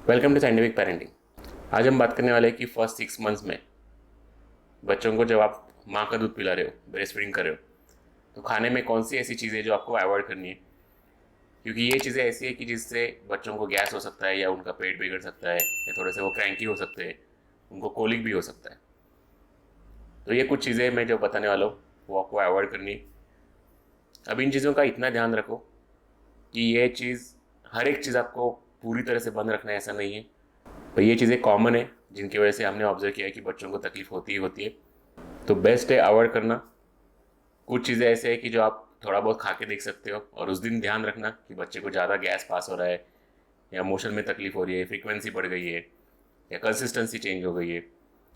Welcome to scientific parenting. आज हम बात करने वाले हैं कि फर्स्ट 6 मंथ्स में बच्चों को जब आप माँ का दूध पिला रहे हो, ब्रेस्ट फीडिंग कर रहे हो, तो खाने में कौन सी ऐसी चीज़ें जो आपको अवॉइड करनी है, क्योंकि ये चीज़ें ऐसी है कि जिससे बच्चों को गैस हो सकता है या उनका पेट बिगड़ सकता है या थोड़े से वो क्रैंकी हो सकते हैं, उनको कोलिक भी हो सकता है। तो ये कुछ चीज़ें मैं जो बताने वाला हूँ वो आपको अवॉइड करनी है। अब इन चीज़ों का इतना ध्यान रखो कि ये चीज़, हर एक चीज़ आपको पूरी तरह से बंद रखना है ऐसा नहीं है। तो ये चीज़ें कॉमन है जिनकी वजह से हमने ऑब्जर्व किया है कि बच्चों को तकलीफ होती ही होती है। तो बेस्ट है अवॉइड करना। कुछ चीज़ें ऐसे है कि जो आप थोड़ा बहुत खा के देख सकते हो, और उस दिन ध्यान रखना कि बच्चे को ज़्यादा गैस पास हो रहा है या मोशन में तकलीफ हो रही है, फ्रीक्वेंसी बढ़ गई है या कंसिस्टेंसी चेंज हो गई है,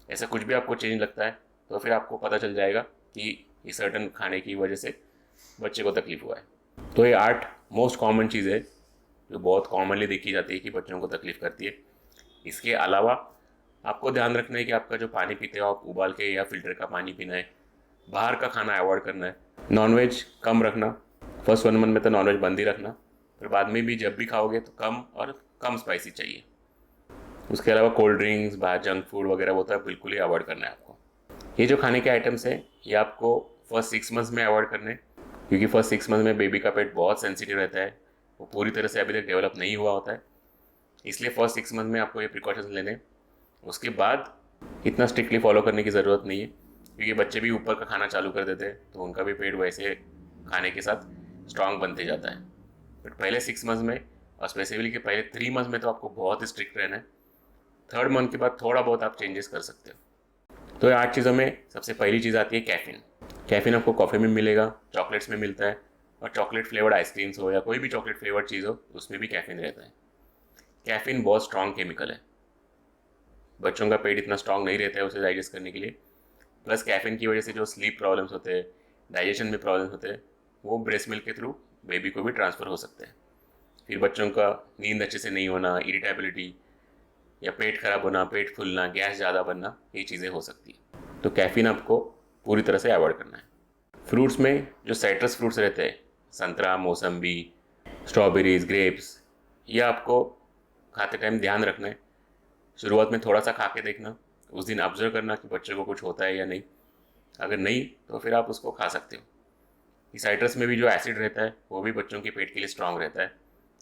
ऐसा कुछ भी आपको चेंज लगता है तो फिर आपको पता चल जाएगा कि ये सर्टन खाने की वजह से बच्चे को तकलीफ हुआ है। तो ये 8 मोस्ट कॉमन चीज़ है जो बहुत कॉमनली देखी जाती है कि बच्चों को तकलीफ करती है। इसके अलावा आपको ध्यान रखना है कि आपका जो पानी पीते हो आप उबाल के या फिल्टर का पानी पीना है, बाहर का खाना अवॉइड करना है, नॉनवेज कम रखना। फर्स्ट 1 मंथ में तो नॉनवेज बंद ही रखना, फिर बाद में भी जब भी खाओगे तो कम और कम स्पाइसी चाहिए। उसके अलावा कोल्ड ड्रिंक्स, बाहर जंक फूड वगैरह वो तो बिल्कुल ही अवॉइड करना है आपको। ये जो खाने के आइटम्स हैं ये आपको फर्स्ट 6 मंथ्स में अवॉइड करने हैं, क्योंकि फर्स्ट 6 मंथ में बेबी का पेट बहुत सेंसिटिव रहता है, वो पूरी तरह से अभी तक डेवलप नहीं हुआ होता है। इसलिए फर्स्ट 6 मंथ में आपको ये प्रिकॉशंस लेने हैं। उसके बाद इतना स्ट्रिक्टली फॉलो करने की ज़रूरत नहीं है, क्योंकि बच्चे भी ऊपर का खाना चालू कर देते हैं तो उनका भी पेट वैसे खाने के साथ स्ट्रांग बनते जाता है। बट पहले 6 मंथ्स में और स्पेसिफिकली के पहले 3 मंथ्स में तो आपको बहुत ही स्ट्रिक्ट रहना है। 3rd मंथ के बाद थोड़ा बहुत आप चेंजेस कर सकते हो। तो ये 8 चीज़ों में सबसे पहली चीज़ आती है कैफीन। कैफीन आपको कॉफ़ी में मिलेगा, चॉकलेट्स में मिलता है, और चॉकलेट फ्लेवर्ड आइसक्रीम्स हो या कोई भी चॉकलेट फ्लेवर्ड चीज़ हो उसमें भी कैफीन रहता है। कैफीन बहुत स्ट्रॉन्ग केमिकल है, बच्चों का पेट इतना स्ट्रांग नहीं रहता है उसे डाइजेस्ट करने के लिए। प्लस कैफीन की वजह से जो स्लीप प्रॉब्लम्स होते हैं, डाइजेशन में प्रॉब्लम्स होते हैं, वो ब्रेस्ट मिल्क के थ्रू बेबी को भी ट्रांसफ़र हो सकते हैं। फिर बच्चों का नींद अच्छे से नहीं होना, इरिटेबिलिटी या पेट खराब होना, पेट फूलना, गैस ज़्यादा बनना, ये चीज़ें हो सकती है। तो कैफीन आपको पूरी तरह से अवॉइड करना है। फ्रूट्स में जो साइट्रस फ्रूट्स रहते हैं, संतरा, मौसम्बी, स्ट्रॉबेरीज, ग्रेप्स, ये आपको खाते टाइम ध्यान रखना है। शुरुआत में थोड़ा सा खा के देखना, उस दिन ऑब्जर्व करना कि बच्चे को कुछ होता है या नहीं। अगर नहीं तो फिर आप उसको खा सकते हो। इस साइट्रस में भी जो एसिड रहता है वो भी बच्चों के पेट के लिए स्ट्रांग रहता है,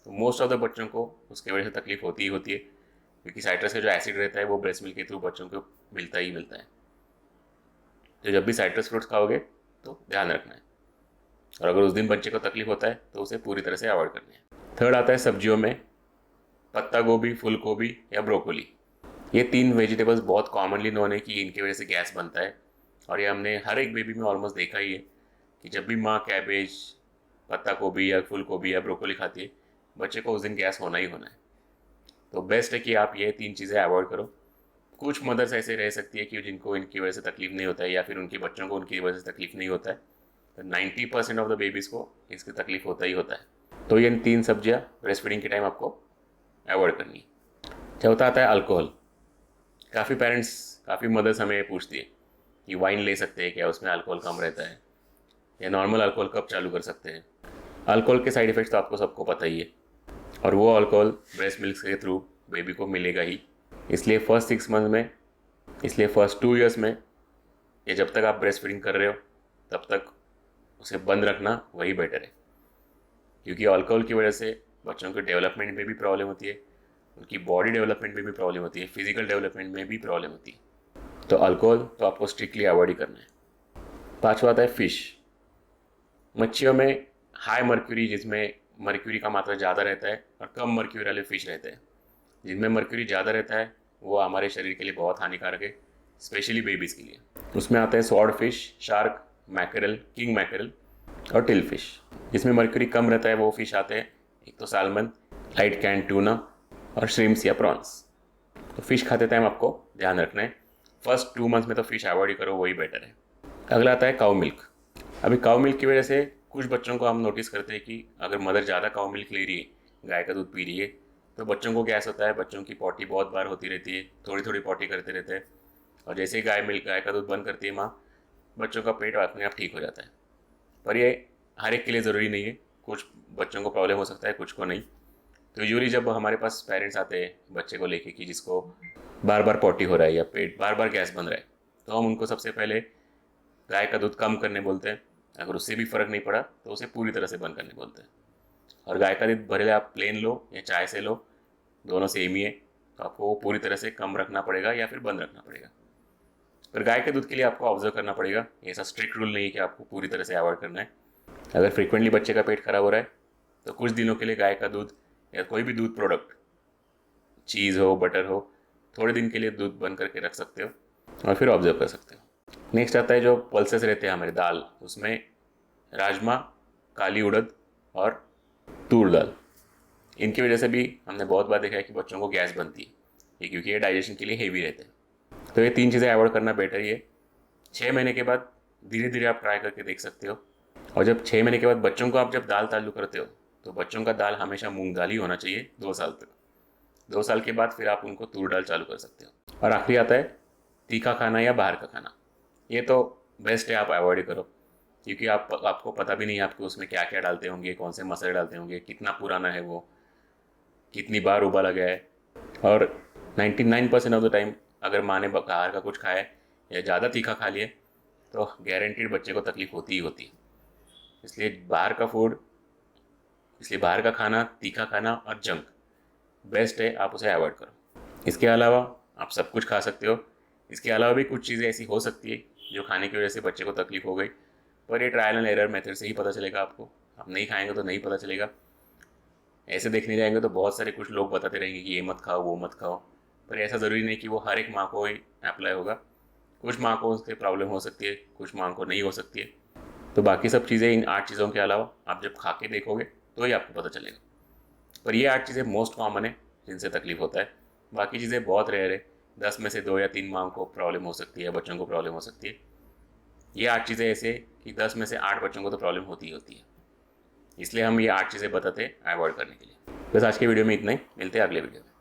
तो मोस्ट ऑफ द बच्चों को उसकी वजह से तकलीफ होती ही होती है, क्योंकि साइट्रस का जो एसिड रहता है वो ब्रेस्ट मिल्क के थ्रू बच्चों को मिलता ही मिलता है। तो जब भी साइट्रस फ्रूट्स खाओगे तो ध्यान रखना है, और अगर उस दिन बच्चे को तकलीफ होता है तो उसे पूरी तरह से अवॉइड करनी है। थर्ड आता है सब्जियों में पत्ता गोभी, फूल गोभी या ब्रोकोली। ये 3 वेजिटेबल्स बहुत कॉमनली नोन है कि इनकी वजह से गैस बनता है, और ये हमने हर एक बेबी में ऑलमोस्ट देखा ही है कि जब भी माँ कैबेज, पत्ता गोभी या फूल गोभी या ब्रोकोली खाती है, बच्चे को उस दिन गैस होना ही होना है। तो बेस्ट है कि आप ये 3 चीज़ें अवॉइड करो। कुछ मदर्स ऐसे रह सकती है कि जिनको इनकी वजह से तकलीफ नहीं होता है, या फिर उनके बच्चों को उनकी वजह से तकलीफ नहीं होता है, तो 90% ऑफ द बेबीज़ को इसकी तकलीफ होता ही होता है। तो ये 3 सब्जियाँ ब्रेस्ट फीडिंग के टाइम आपको अवॉइड करनी है। चौथा आता है अल्कोहल। काफ़ी पेरेंट्स, काफ़ी मदर्स हमें पूछती है कि वाइन ले सकते हैं क्या, उसमें अल्कोहल कम रहता है, या नॉर्मल अल्कोहल कब चालू कर सकते हैं। अल्कोहल के साइड इफ़ेक्ट्स तो आपको सबको पता ही है, और वो अल्कोहल ब्रेस्ट मिल्क के थ्रू बेबी को मिलेगा ही। इसलिए फर्स्ट 6 मंथ में, इसलिए फर्स्ट 2 ईयर्स में, या जब तक आप ब्रेस्ट फीडिंग कर रहे हो तब तक उसे बंद रखना वही बेटर है, क्योंकि अल्कोहल की वजह से बच्चों के डेवलपमेंट में भी प्रॉब्लम होती है, उनकी बॉडी डेवलपमेंट में भी प्रॉब्लम होती है, फिजिकल डेवलपमेंट में भी प्रॉब्लम होती है। तो अल्कोहल तो आपको स्ट्रिक्टली अवॉइड ही करना है। पांचवा आता है फिश। मच्छियों में हाई मर्क्यूरी, जिसमें मर्क्यूरी का मात्रा ज़्यादा रहता है, और कम मर्क्यूरी वाले फिश रहते हैं। जिनमें मर्क्यूरी ज़्यादा रहता है वो हमारे शरीर के लिए बहुत हानिकारक है, स्पेशली बेबीज़ के लिए। उसमें आते हैं sword fish, shark, mackerel, king mackerel और टिल फिश। जिसमें मर्क्यूरी कम रहता है वो फिश आते हैं, एक तो सालमन, लाइट कैन टूना और श्रिम्स या प्रॉन्स। तो फिश खाते टाइम आपको ध्यान रखना है। फर्स्ट 2 मंथ्स में तो फिश अवॉइड ही करो, वही बेटर है। अगला आता है काऊ मिल्क। अभी काऊ मिल्क की वजह से कुछ बच्चों को हम नोटिस करते हैं कि अगर मदर ज़्यादा काऊ मिल्क ले रही है, गाय का दूध पी रही है, तो बच्चों को गैस होता है, बच्चों की पॉटी बहुत बार होती रहती है, थोड़ी थोड़ी पॉटी करते रहते हैं, और जैसे ही गाय का दूध बंद करती है माँ, बच्चों का पेट अपने आप ठीक हो जाता है। पर ये हर एक के लिए ज़रूरी नहीं है, कुछ बच्चों को प्रॉब्लम हो सकता है, कुछ को नहीं। तो यूजुअली जब हमारे पास पेरेंट्स आते हैं बच्चे को लेके कि जिसको बार बार पॉटी हो रहा है या पेट बार बार गैस बन रहा है, तो हम उनको सबसे पहले गाय का दूध कम करने बोलते हैं। अगर उससे भी फ़र्क नहीं पड़ा तो उसे पूरी तरह से बंद करने बोलते हैं। और गाय का दूध भले आप प्लेन लो या चाय से लो, दोनों सेम ही है, तो आपको वो पूरी तरह से कम रखना पड़ेगा या फिर बंद रखना पड़ेगा। पर गाय के दूध के लिए आपको ऑब्जर्व करना पड़ेगा, ऐसा स्ट्रिक्ट रूल नहीं है कि आपको पूरी तरह से अवॉइड करना है। अगर फ्रिक्वेंटली बच्चे का पेट खराब हो रहा है तो कुछ दिनों के लिए गाय का दूध या कोई भी दूध प्रोडक्ट, चीज़ हो बटर हो, थोड़े दिन के लिए दूध बंद करके रख सकते हो और फिर ऑब्जर्व कर सकते हो। नेक्स्ट आता है जो पल्सेस रहते हैं हमारे दाल, उसमें राजमा, काली उड़द और तूर दाल। इनकी वजह से भी हमने बहुत बार देखा है कि बच्चों को गैस बनती है, ये क्योंकि ये डाइजेशन के लिए हेवी रहते हैं। तो ये 3 चीज़ें अवॉइड करना बेटर ही है। 6 महीने के बाद धीरे धीरे आप ट्राई करके देख सकते हो। और जब 6 महीने के बाद बच्चों को आप जब दाल चालू करते हो तो बच्चों का दाल हमेशा मूंग दाल ही होना चाहिए 2 साल तक। 2 साल के बाद फिर आप उनको तूर दाल चालू कर सकते हो। और आखिरी आता है तीखा खाना या बाहर का खाना। ये तो बेस्ट है, आप अवॉइड ही करो, क्योंकि आपको पता भी नहीं है आपको उसमें क्या क्या डालते होंगे, कौन से मसाले डालते होंगे, कितना पुराना है वो, कितनी बार उबाला गया है। और 99% ऑफ द टाइम अगर माँ ने बाहर का कुछ खाया है या ज़्यादा तीखा खा लिया तो गारंटीड बच्चे को तकलीफ होती ही होती है। इसलिए बाहर का खाना, तीखा खाना और जंक बेस्ट है, आप उसे अवॉइड करो। इसके अलावा आप सब कुछ खा सकते हो। इसके अलावा भी कुछ चीज़ें ऐसी हो सकती है जो खाने की वजह से बच्चे को तकलीफ हो गई, पर ये ट्रायल एंड एरर मेथड से ही पता चलेगा आपको। आप नहीं खाएंगे तो नहीं पता चलेगा। ऐसे देखने जाएंगे तो बहुत सारे कुछ लोग बताते रहेंगे कि ये मत खाओ वो मत खाओ, पर ऐसा ज़रूरी नहीं कि वो हर एक माँ को ही अप्लाई होगा। कुछ माँ को उससे प्रॉब्लम हो सकती है, कुछ माँ को नहीं हो सकती है। तो बाकी सब चीज़ें, इन 8 चीज़ों के अलावा आप जब खा के देखोगे तो ही आपको पता चलेगा। पर ये 8 चीज़ें मोस्ट कॉमन है जिनसे तकलीफ होता है। बाकी चीज़ें बहुत रेयर है, 10 में से 2 या 3 माँ को प्रॉब्लम हो सकती है, बच्चों को प्रॉब्लम हो सकती है। ये 8 चीज़ें ऐसे कि 10 में से 8 बच्चों को तो प्रॉब्लम होती ही होती है। इसलिए हम ये 8 चीज़ें बताते हैं अवॉइड करने के लिए। बस आज के वीडियो में इतना ही, मिलते हैं अगले वीडियो में।